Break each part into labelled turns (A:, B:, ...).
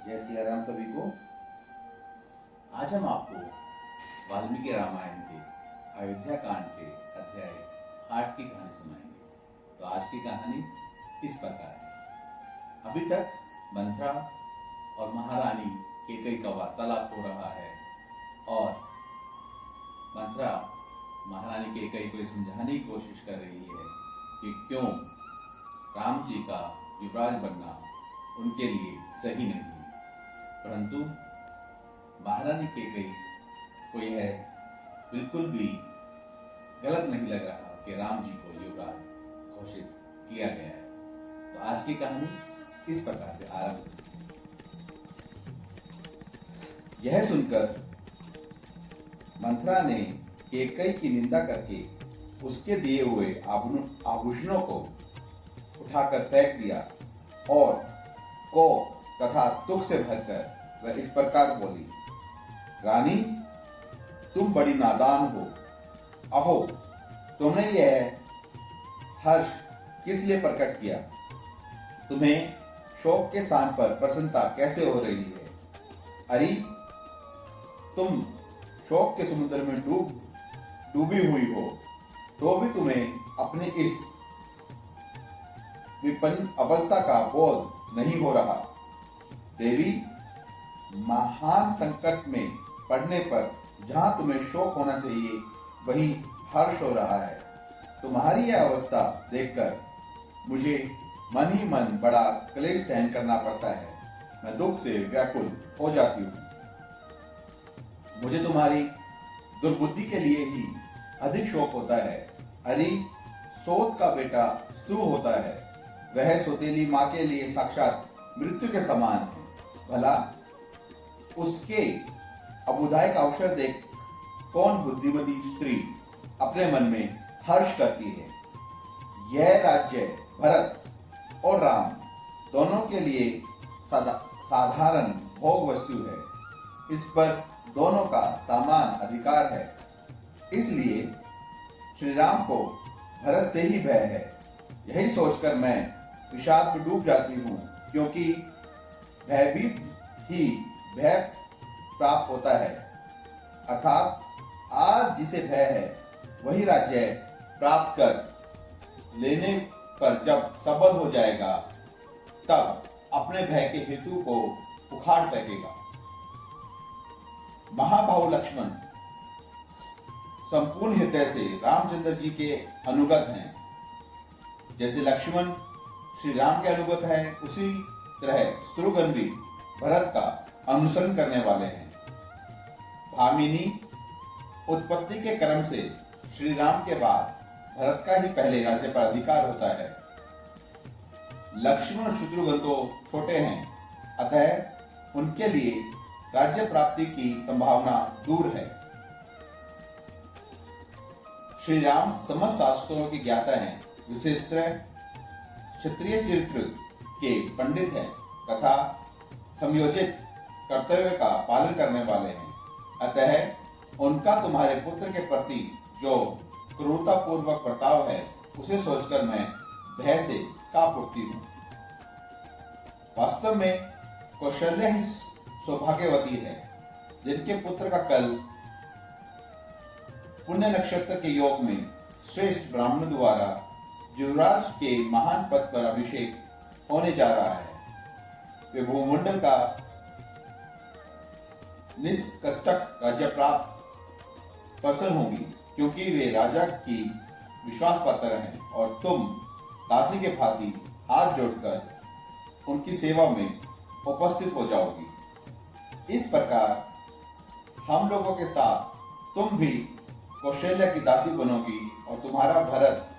A: जय सिया राम सभी को। आज हम आपको वाल्मीकि रामायण के अयोध्या कांड के अध्याय 8 की कहानी सुनाएंगे। तो आज की कहानी इस प्रकार है। अभी तक मंथरा और महारानी कैकेयी का वार्तालाप हो रहा है और मंथरा महारानी कैकेयी को समझाने की कोशिश कर रही है कि क्यों राम जी का युवराज बनना उनके लिए सही नहीं। परंतु महारानी कैकेयी को यह बिल्कुल भी गलत नहीं लग रहा कि राम जी को युवराज घोषित किया गया है। तो आज की कहानी इस प्रकार से आरंभ होती है। यह सुनकर मंथरा ने कैकेयी की निंदा करके उसके दिए हुए आभूषणों को उठाकर फेंक दिया और को तथा दुख से भरकर वह इस प्रकार बोली, रानी तुम बड़ी नादान हो। अहो तुमने यह हर्ष किस लिए प्रकट किया? तुम्हें शोक के स्थान पर प्रसन्नता कैसे हो रही है? अरे तुम शोक के समुद्र में डूबी हुई हो तो भी तुम्हें अपनी इस विपन्न अवस्था का बोध नहीं हो रहा। देवी, महान संकट में पड़ने पर जहां तुम्हें शोक होना चाहिए वहीं हर्ष हो रहा है। तुम्हारी यह अवस्था देखकर मुझे मन ही मन बड़ा क्लेश सहन करना पड़ता है। मैं दुख से व्याकुल हो जाती हूँ। मुझे तुम्हारी दुर्बुद्धि के लिए ही अधिक शोक होता है। अरे सोत का बेटा स्तु होता है, वह सौतेली माँ के लिए साक्षात मृत्यु के समान है। भला उसके अबुदाय का अवसर देख कौन बुद्धिमती स्त्री अपने मन में हर्ष करती है? यह राज्य भरत और राम दोनों के लिए साधारण भोग वस्तु है। इस पर दोनों का समान अधिकार है। इसलिए श्री राम को भरत से ही भय है। यही सोचकर मैं विषाद में डूब जाती हूँ, क्योंकि भयभीत ही भय प्राप्त होता है। अर्थात आज जिसे भय है वही राज्य प्राप्त कर लेने पर जब सबल हो जाएगा तब अपने भय के हेतु को उखाड़ फेंकेगा। महाबाहु लक्ष्मण संपूर्ण हृदय से रामचंद्र जी के अनुगत हैं। जैसे लक्ष्मण श्री राम के अनुगत है, उसी तरह शत्रुघ्न भी भरत का अनुसरण करने वाले हैं। भामिनी उत्पत्ति के क्रम से श्री राम के बाद भरत का ही पहले राज्य पर अधिकार होता है। लक्ष्मण और शत्रुघ्न तो छोटे हैं, अतः उनके लिए राज्य प्राप्ति की संभावना दूर है। श्री राम समस्त शास्त्रों के ज्ञाता हैं, विशेषतः क्षत्रिय चरित्र के पंडित हैं तथा समयोजित कर्तव्य का पालन करने वाले हैं। अतः उनका तुम्हारे पुत्र के प्रति जो क्रूरतापूर्वक बर्ताव है उसे सोचकर मैं भय से कांप उठती हूँ। वास्तव में कौशल्य ही सौभाग्यवती है, जिनके पुत्र का कल पुण्य नक्षत्र के योग में श्रेष्ठ ब्राह्मण द्वारा युवराज के महान पद पर अभिषेक होने जा रहा है। वे भूमंडल का निष्कष्टक राज्य प्राप्त प्रसन्न होंगी, क्योंकि वे राजा की विश्वास पात्र हैं और तुम दासी के भांति हाथ जोड़कर उनकी सेवा में उपस्थित हो जाओगी। इस प्रकार हम लोगों के साथ तुम भी कौशल्या की दासी बनोगी और तुम्हारा भरत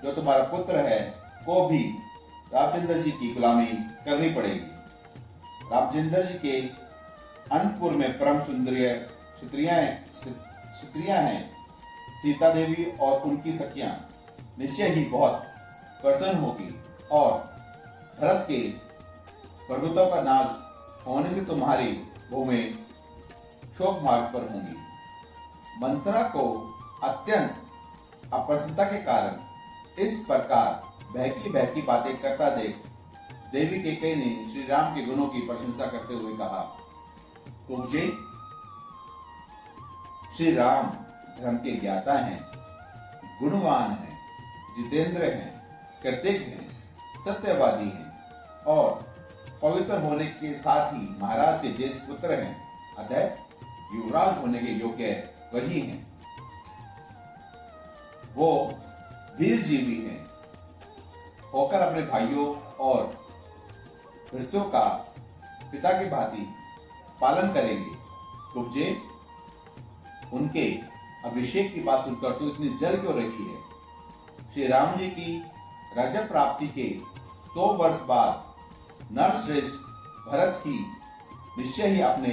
A: जो तुम्हारा पुत्र है को भी रामचंद्र जी की गुलामी करनी पड़ेगी। रामचंद्र जी के अनंतपुर में परम सुंदरी स्त्रियां हैं। सीता देवी और उनकी सखियां निश्चय ही बहुत प्रसन्न होगी और भरत के प्रभुत्व का नाश होने से तुम्हारी भूमि शोक मार्ग पर होंगी। मंथरा को अत्यंत अप्रसन्नता के कारण इस प्रकार बहकी बहकी बातें करता देख देवी कैकेयी ने श्री राम के गुणों की प्रशंसा करते हुए कहा, कुब्जे, श्री राम धर्म के ज्ञाता हैं, गुणवान हैं, जितेंद्र हैं, कृतज्ञ हैं, सत्यवादी हैं और पवित्र होने के साथ ही महाराज के ज्येष्ठ पुत्र हैं, अतः युवराज होने के योग्य वही हैं। वो वीर जीवी हैं, होकर अपने भाइयों और भृत्यों का पिता की भांति पालन करेंगे। कुब्जे, उनके अभिषेक की बात सुनकर तो इतनी जल क्यों रही है? श्री राम जी की राज्य प्राप्ति के 100 वर्ष बाद नरश्रेष्ठ भरत ही निश्चय ही अपने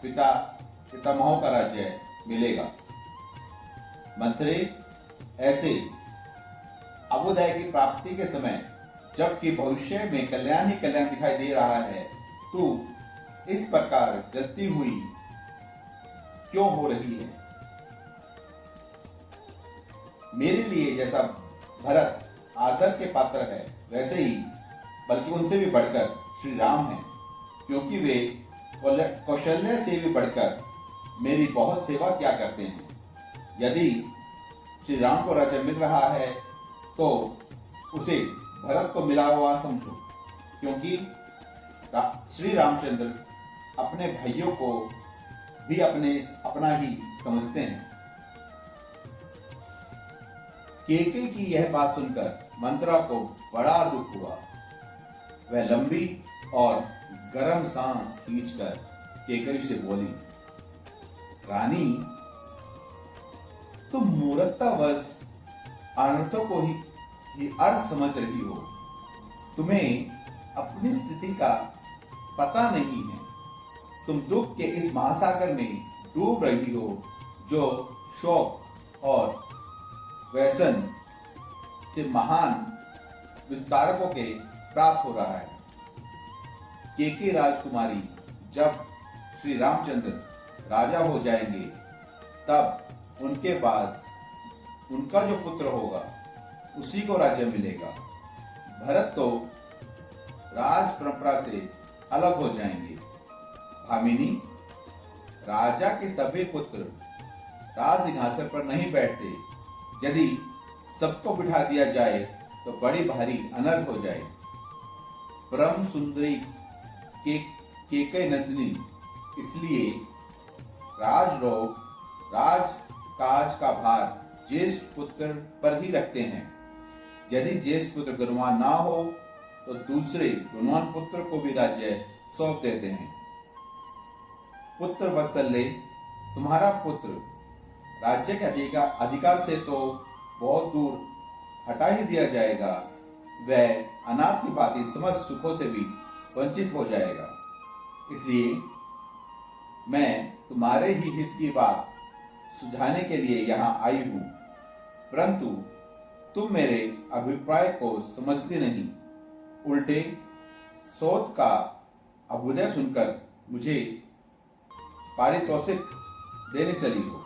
A: पितामहों का राज्य मिलेगा। मंत्रे, ऐसे अभ्युदय की प्राप्ति के समय जबकि भविष्य में कल्याण ही कल्याण दिखाई दे रहा है, तू इस प्रकार जलती हुई क्यों हो रही है? मेरे लिए जैसा भरत आदर के पात्र है, वैसे ही बल्कि उनसे भी बढ़कर श्री राम हैं, क्योंकि वे कौशल्य से भी बढ़कर मेरी बहुत सेवा किया करते हैं। यदि श्री राम को राज्य मिल रहा है तो उसे भरत को मिला हुआ समझो, क्योंकि श्री रामचंद्र अपने भाइयों को भी अपना ही समझते हैं। कैकेयी की यह बात सुनकर मंत्रा को बड़ा दुख हुआ। वह लंबी और गर्म सांस खींचकर कैकेयी से बोली, रानी, तुम मूर्खतावश अनर्थों को ही अर्थ समझ रही हो। तुम्हें अपनी स्थिति का पता नहीं है। तुम दुख के इस महासागर में डूब रही हो जो शोक और व्यसन से महान विस्तारकों के प्राप्त हो रहा है। कैकेयी राजकुमारी जब श्री रामचंद्र राजा हो जाएंगे, तब उनके बाद उनका जो पुत्र होगा उसी को राज्य मिलेगा। भरत तो राज परंपरा से अलग हो जाएंगे। भामिनी, राजा के सभी पुत्र राज सिंहासन पर नहीं बैठते। यदि सबको बिठा दिया जाए तो बड़ी भारी अनर्थ हो जाए। परम सुंदरी कैकेयी नंदिनी इसलिए राजरोग राजकाज का भार ज्येष्ठ पुत्र पर ही रखते हैं। यदि ज्येष्ठ पुत्र गुणवान ना हो तो दूसरे गुणवान पुत्र को भी राज्य सौंप देते हैं। पुत्र वत्सल्य, तुम्हारा पुत्र राज्य के अधिकार से तो बहुत दूर हटा ही दिया जाएगा। वह अनाथ की भांति समस्त सुखों से भी वंचित हो जाएगा। इसलिए मैं तुम्हारे ही हित की बात सुझाने के लिए यहाँ आई हूँ, परंतु तुम मेरे अभिप्राय को समझती नहीं। उल्टे शोध का अभ्युदय सुनकर मुझे पारितोषिक देने चली हो।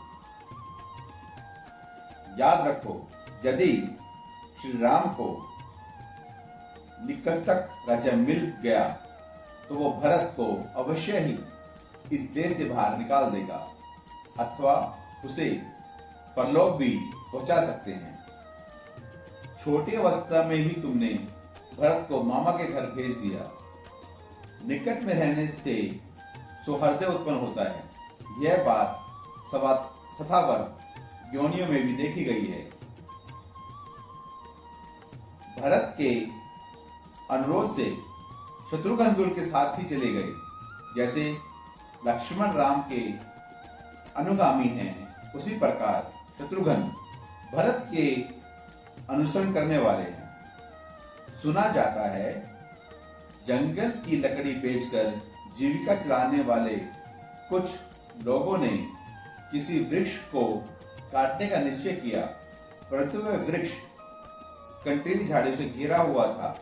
A: याद रखो, यदि श्री राम को निकष्टक राज्य मिल गया तो वो भरत को अवश्य ही इस देश से बाहर निकाल देगा अथवा उसे परलोक भी पहुंचा सकते हैं। छोटी अवस्था में ही तुमने भरत को मामा के घर भेज दिया। निकट में रहने से सौहार्द उत्पन्न होता है। यह बात सथावर योनियों में भी देखी गई है। भरत के अनुरोध से शत्रुघ्न गुरु के साथ ही चले गए। जैसे लक्ष्मण राम के अनुगामी हैं, उसी प्रकार शत्रुघ्न भरत के अनुसरण करने वाले हैं। सुना जाता है जंगल की लकड़ी बेचकर जीविका चलाने वाले कुछ लोगों ने किसी वृक्ष को काटने का निश्चय किया, परंतु वह वृक्ष कंटीली झाड़ियों से घिरा हुआ था,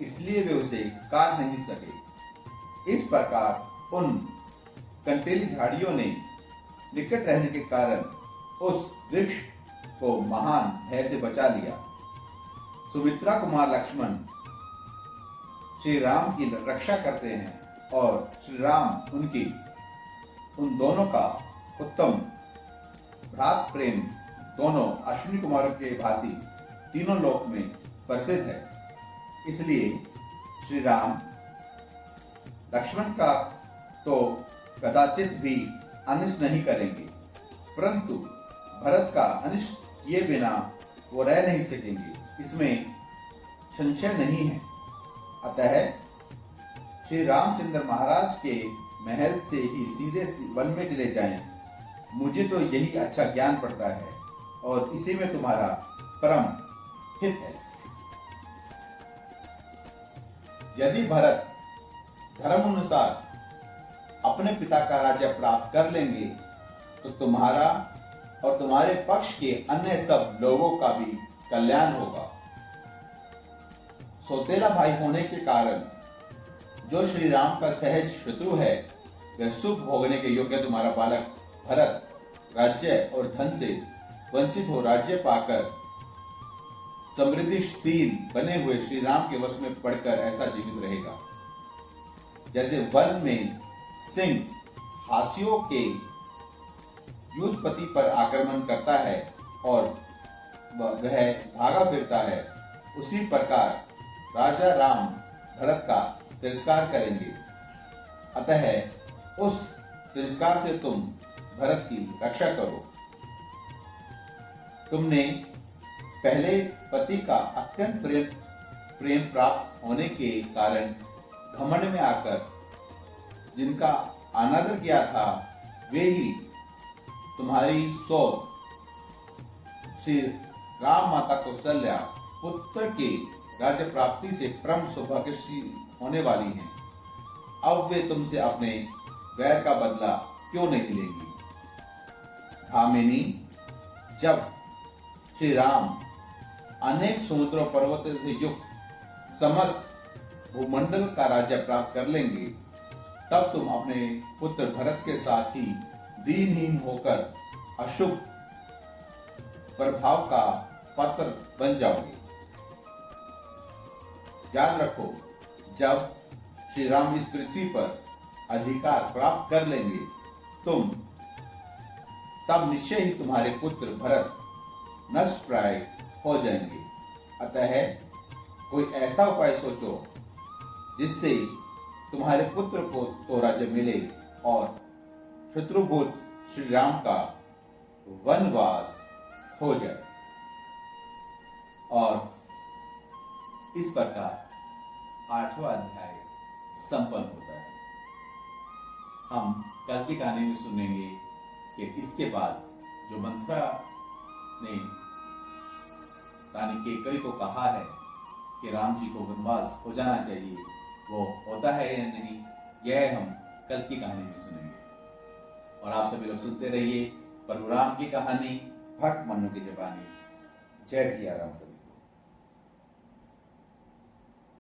A: इसलिए वे उसे काट नहीं सके। इस प्रकार उन कंटीली झाड़ियों ने निकट रहने के कारण उस वृक्ष को महान भय से बचा लिया। सुमित्रा कुमार लक्ष्मण श्री राम की रक्षा करते हैं और श्री राम उनकी उन दोनों का उत्तम भ्रात प्रेम दोनों अश्विनी कुमारों के भांति तीनों लोक में प्रसिद्ध है। इसलिए श्री राम लक्ष्मण का तो कदाचित भी अनिष्ट नहीं करेंगे, परंतु भरत का अनिष्ट किए बिना वो रह नहीं सकेंगे, इसमें संशय नहीं है। अतः श्री रामचंद्र महाराज के महल से ही सीधे वन में चले जाएं। मुझे तो यही अच्छा ज्ञान पड़ता है और इसी में तुम्हारा परम हित है। यदि भरत धर्म अनुसार अपने पिता का राज्य प्राप्त कर लेंगे तो तुम्हारा और तुम्हारे पक्ष के अन्य सब लोगों का भी कल्याण होगा। सौतेला भाई होने के कारण जो श्री राम का सहज शत्रु है, वह सुख भोगने के योग्य तुम्हारा बालक भरत राज्य और धन से वंचित हो राज्य पाकर समृद्धिशील बने हुए श्री राम के वश में पड़कर ऐसा जीवित रहेगा जैसे वन में सिंह हाथियों के युद्धपति पर आक्रमण करता है और वह भागा फिरता है, उसी प्रकार राजा राम भरत का तिरस्कार करेंगे। अतः उस तिरस्कार से तुम भरत की रक्षा करो। तुमने पहले पति का अत्यंत प्रेम प्राप्त होने के कारण घमंड में आकर जिनका अनादर किया था, वे ही तुम्हारी सौत श्री राम माता कौशल्या पुत्र के राज्य प्राप्ति से परम सौभाग्यशाली होने वाली हैं। अब वे तुमसे अपने वैर का बदला क्यों नहीं लेंगी? भामिनी, जब श्री राम अनेक समुद्रों पर्वतों से युक्त समस्त भूमंडल का राज्य प्राप्त कर लेंगे, तब तुम अपने पुत्र भरत के साथ ही दीनहीन होकर अशुभ प्रभाव का पात्र बन जाओगे। याद रखो, जब श्री राम इस पृथ्वी पर अधिकार प्राप्त कर लेंगे, तुम तब निश्चय ही तुम्हारे पुत्र भरत नष्ट प्राय हो जाएंगे। अतः कोई ऐसा उपाय सोचो जिससे तुम्हारे पुत्र को तो राज्य मिले और शत्रुभूत श्री राम का वनवास हो जाए। और इस प्रकार 8वां अध्याय संपन्न होता है। हम कल की कहानी में सुनेंगे कि इसके बाद जो मंथरा ने रानी केकई को कहा है कि राम जी को वनवास हो जाना चाहिए, वो होता है या नहीं, यह हम कल की कहानी में सुनेंगे। और आप सभी लोग सुनते रहिए प्रभु राम की कहानी भक्त मन्नू की ज़बानी। जय सिया राम।